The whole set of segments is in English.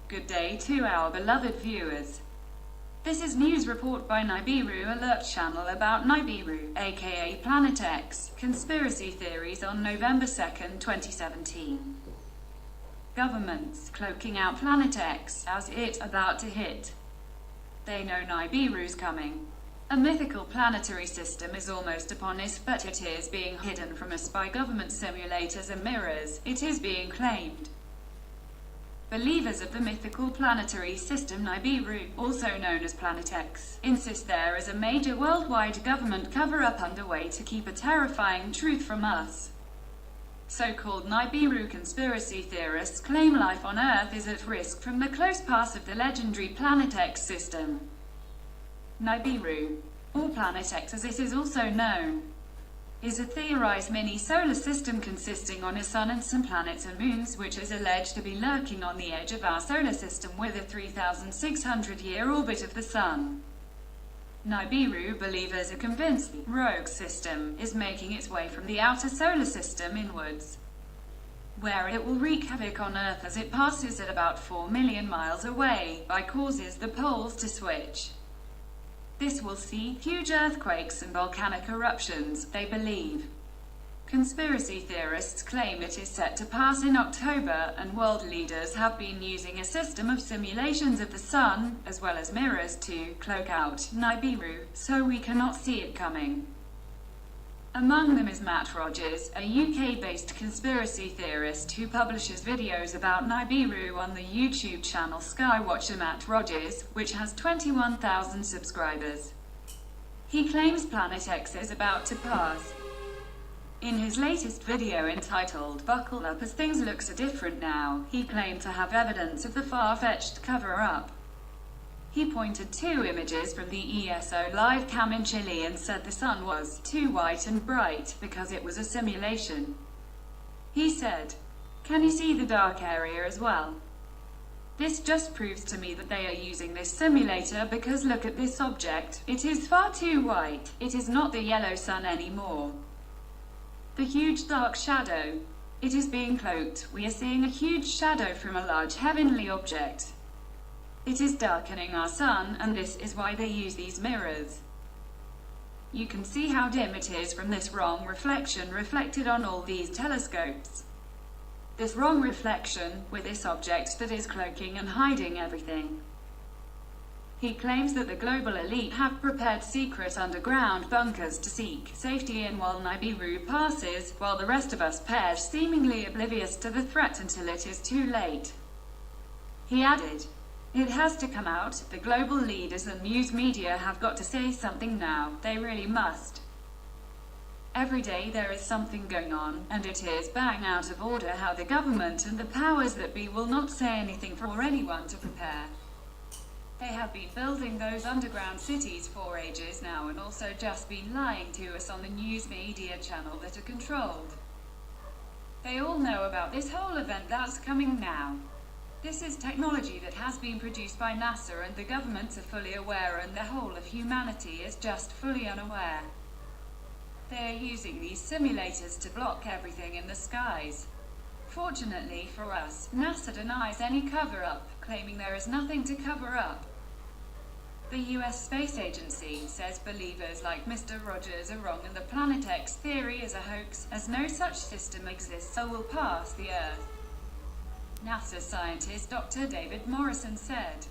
Good day to our beloved viewers. This is news report by Nibiru Alert Channel about Nibiru, aka Planet X, conspiracy theories on November 2nd, 2017. Governments cloaking out Planet X as it about to hit. They know Nibiru's coming. A mythical planetary system is almost upon us, but it is being hidden from us by government simulators and mirrors, it is being claimed. Believers of the mythical planetary system Nibiru, also known as Planet X, insist there is a major worldwide government cover-up underway to keep a terrifying truth from us. So-called Nibiru conspiracy theorists claim life on Earth is at risk from the close pass of the legendary Planet X system. Nibiru, or Planet X as it is also known, is a theorized mini-solar system consisting on a sun and some planets and moons, which is alleged to be lurking on the edge of our solar system with a 3,600-year orbit of the sun. Nibiru believers are convinced the rogue system is making its way from the outer solar system inwards, where it will wreak havoc on Earth as it passes at about 4 million miles away, by causes the poles to switch. This will see huge earthquakes and volcanic eruptions, they believe. Conspiracy theorists claim it is set to pass in October, and world leaders have been using a system of simulations of the sun, as well as mirrors, to cloak out Nibiru, so we cannot see it coming. Among them is Matt Rogers, a UK-based conspiracy theorist who publishes videos about Nibiru on the YouTube channel Skywatcher Matt Rogers, which has 21,000 subscribers. He claims Planet X is about to pass. In his latest video entitled "Buckle Up as Things Look So Different Now," he claimed to have evidence of the far-fetched cover-up. He pointed to images from the ESO live cam in Chile and said the sun was too white and bright because it was a simulation. He said, "Can you see the dark area as well? This just proves to me that they are using this simulator because look at this object, it is far too white, it is not the yellow sun anymore. The huge dark shadow. It is being cloaked, we are seeing a huge shadow from a large heavenly object. It is darkening our sun, and this is why they use these mirrors. You can see how dim it is from this wrong reflection reflected on all these telescopes. This wrong reflection, with this object that is cloaking and hiding everything." He claims that the global elite have prepared secret underground bunkers to seek safety in while Nibiru passes, while the rest of us perish seemingly oblivious to the threat until it is too late. He added, "It has to come out, the global leaders and news media have got to say something now, they really must. Every day there is something going on, and it is bang out of order how the government and the powers that be will not say anything for anyone to prepare. They have been building those underground cities for ages now and also just been lying to us on the news media channel that are controlled. They all know about this whole event that's coming now. This is technology that has been produced by NASA and the governments are fully aware and the whole of humanity is just fully unaware. They are using these simulators to block everything in the skies. Fortunately for us, NASA denies any cover-up, claiming there is nothing to cover up. The US Space Agency says believers like Mr. Rogers are wrong and the Planet X theory is a hoax, as no such system exists or will pass the Earth. NASA scientist Dr. David Morrison said,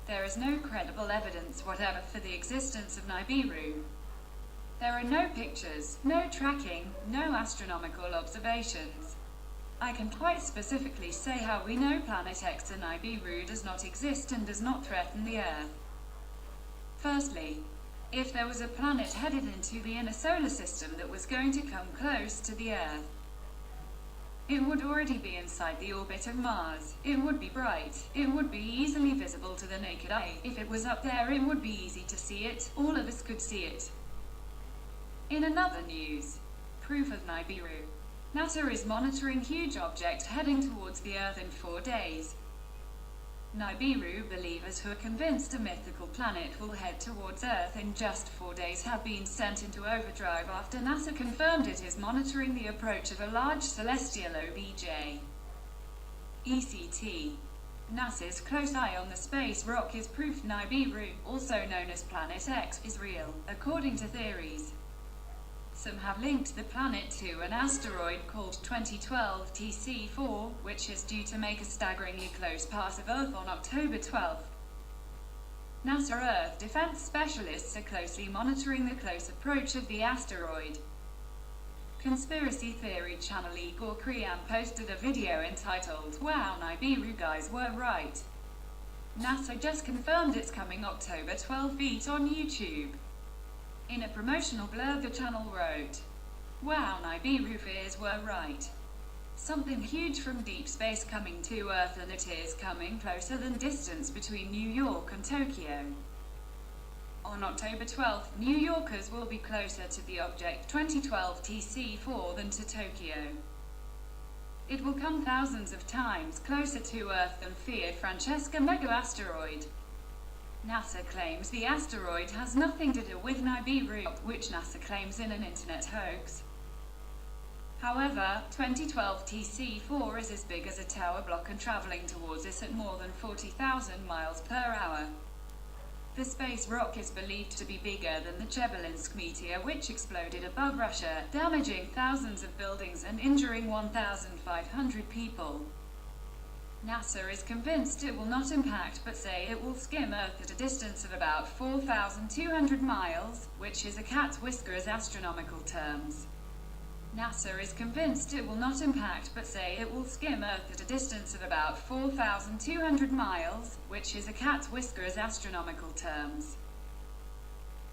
"There is no credible evidence whatever for the existence of Nibiru. There are no pictures, no tracking, no astronomical observations. I can quite specifically say how we know Planet X and Nibiru does not exist and does not threaten the Earth. Firstly, if there was a planet headed into the inner solar system that was going to come close to the Earth, it would already be inside the orbit of Mars, it would be bright, it would be easily visible to the naked eye. If it was up there it would be easy to see it, all of us could see it." In another news, proof of Nibiru. NASA is monitoring huge object heading towards the Earth in 4 days. Nibiru believers who are convinced a mythical planet will head towards Earth in just 4 days have been sent into overdrive after NASA confirmed it is monitoring the approach of a large celestial OBJ. ECT. NASA's close eye on the space rock is proof Nibiru, also known as Planet X, is real, according to theories. Some have linked the planet to an asteroid called 2012 TC4, which is due to make a staggeringly close pass of Earth on October 12. NASA Earth defense specialists are closely monitoring the close approach of the asteroid. Conspiracy theory channel Igor Krian posted a video entitled, "Wow, Nibiru guys were right. NASA just confirmed it's coming October 12 feet on YouTube." In a promotional blurb the channel wrote, "Wow, Nibiru fears were right. Something huge from deep space coming to Earth, and it is coming closer than distance between New York and Tokyo." On October 12th, New Yorkers will be closer to the object 2012 TC4 than to Tokyo. It will come thousands of times closer to Earth than feared Francesca mega-asteroid. NASA claims the asteroid has nothing to do with Nibiru, which NASA claims in an internet hoax. However, 2012 TC4 is as big as a tower block and traveling towards us at more than 40,000 miles per hour. The space rock is believed to be bigger than the Chelyabinsk meteor, which exploded above Russia, damaging thousands of buildings and injuring 1,500 people. NASA is convinced it will not impact, but say it will skim Earth at a distance of about 4,200 miles, which is a cat's whiskers astronomical terms. NASA is convinced it will not impact, but say it will skim Earth at a distance of about 4,200 miles, which is a cat's whiskers astronomical terms.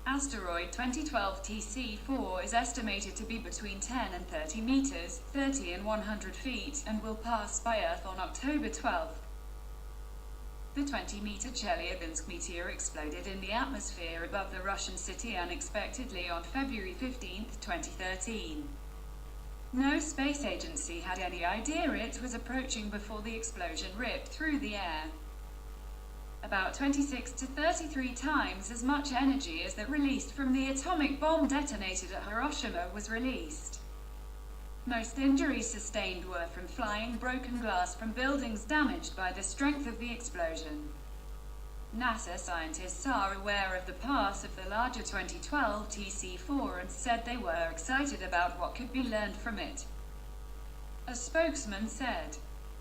Asteroid 2012 TC4 is estimated to be between 10 and 30 meters, 30 and 100 feet, and will pass by Earth on October 12. The 20-meter Chelyabinsk meteor exploded in the atmosphere above the Russian city unexpectedly on February 15, 2013. No space agency had any idea it was approaching before the explosion ripped through the air. About 26 to 33 times as much energy as that released from the atomic bomb detonated at Hiroshima was released. Most injuries sustained were from flying broken glass from buildings damaged by the strength of the explosion. NASA scientists are aware of the pass of the larger 2012 TC4 and said they were excited about what could be learned from it. A spokesman said,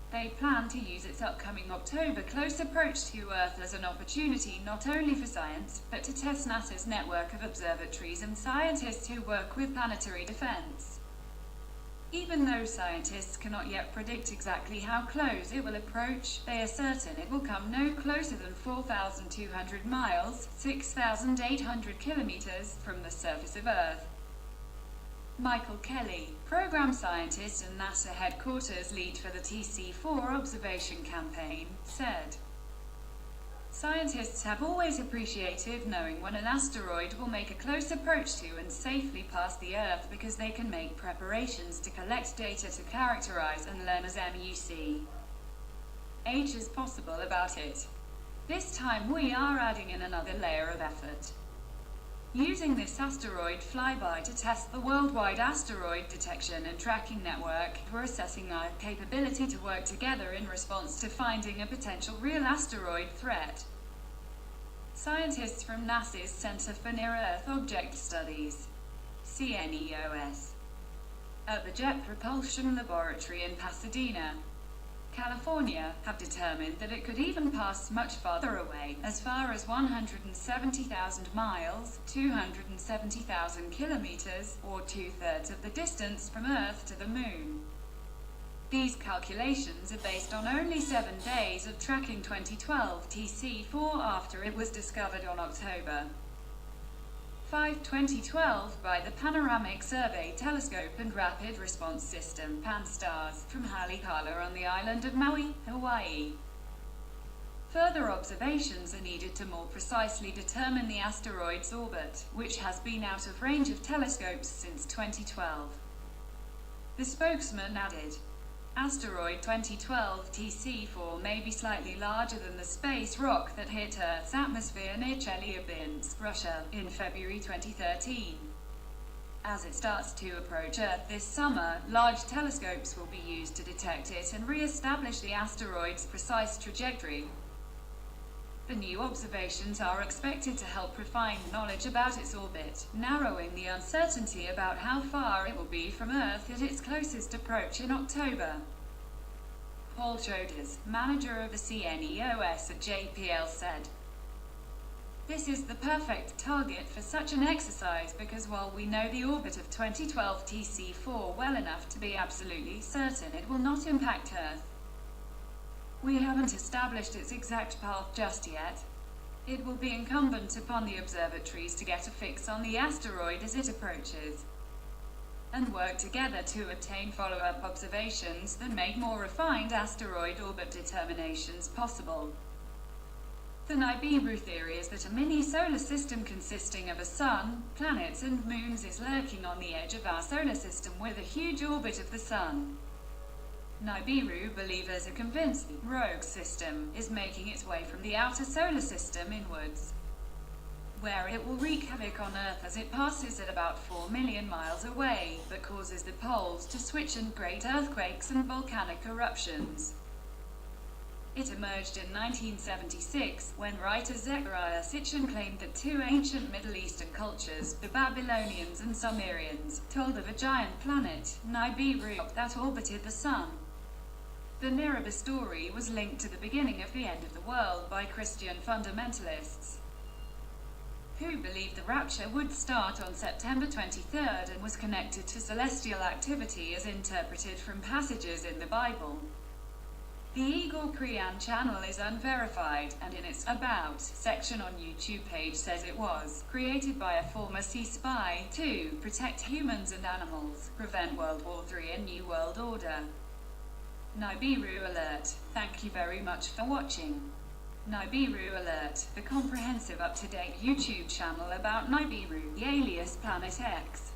"They plan to use its upcoming October close approach to Earth as an opportunity not only for science, but to test NASA's network of observatories and scientists who work with planetary defense." Even though scientists cannot yet predict exactly how close it will approach, they are certain it will come no closer than 4,200 miles, 6,800 kilometers, from the surface of Earth. Michael Kelly, program scientist and NASA headquarters lead for the TC4 observation campaign, said, "Scientists have always appreciated knowing when an asteroid will make a close approach to and safely pass the Earth because they can make preparations to collect data to characterize and learn as much as possible about it. This time we are adding in another layer of effort. Using this asteroid flyby to test the worldwide asteroid detection and tracking network, we're assessing our capability to work together in response to finding a potential real asteroid threat." Scientists from NASA's Center for Near-Earth Object Studies, CNEOS, at the Jet Propulsion Laboratory in Pasadena, California, have determined that it could even pass much farther away, as far as 170,000 miles, 270,000 kilometers, or 2/3 of the distance from Earth to the Moon. These calculations are based on only 7 days of tracking 2012 TC4 after it was discovered on October 5, 2012 by the Panoramic Survey Telescope and Rapid Response System (PAN-STARRS) from Haleakala on the island of Maui, Hawaii. Further observations are needed to more precisely determine the asteroid's orbit, which has been out of range of telescopes since 2012. The spokesman added, "Asteroid 2012 TC4 may be slightly larger than the space rock that hit Earth's atmosphere near Chelyabinsk, Russia, in February 2013. As it starts to approach Earth this summer, large telescopes will be used to detect it and re-establish the asteroid's precise trajectory. The new observations are expected to help refine knowledge about its orbit, narrowing the uncertainty about how far it will be from Earth at its closest approach in October. Paul Choders, manager of the CNEOS at JPL, said, "This is the perfect target for such an exercise because while we know the orbit of 2012 TC4 well enough to be absolutely certain it will not impact Earth, we haven't established its exact path just yet. It will be incumbent upon the observatories to get a fix on the asteroid as it approaches, and work together to obtain follow-up observations that make more refined asteroid orbit determinations possible." The Nibiru theory is that a mini-solar system consisting of a sun, planets and moons is lurking on the edge of our solar system with a huge orbit of the sun. Nibiru believers are convinced the rogue system is making its way from the outer solar system inwards, where it will wreak havoc on Earth as it passes at about 4 million miles away, but causes the poles to switch and great earthquakes and volcanic eruptions. It emerged in 1976, when writer Zecharia Sitchin claimed that two ancient Middle Eastern cultures, the Babylonians and Sumerians, told of a giant planet, Nibiru, that orbited the Sun. The Nibiru story was linked to the beginning of the end of the world by Christian fundamentalists, who believed the rapture would start on September 23rd and was connected to celestial activity as interpreted from passages in the Bible. The Igor Krian channel is unverified, and in its About section on YouTube page says it was created by a former sea spy to protect humans and animals, prevent World War III and New World Order. Nibiru Alert. Thank you very much for watching. Nibiru Alert, the comprehensive up-to-date YouTube channel about Nibiru, the alias Planet X.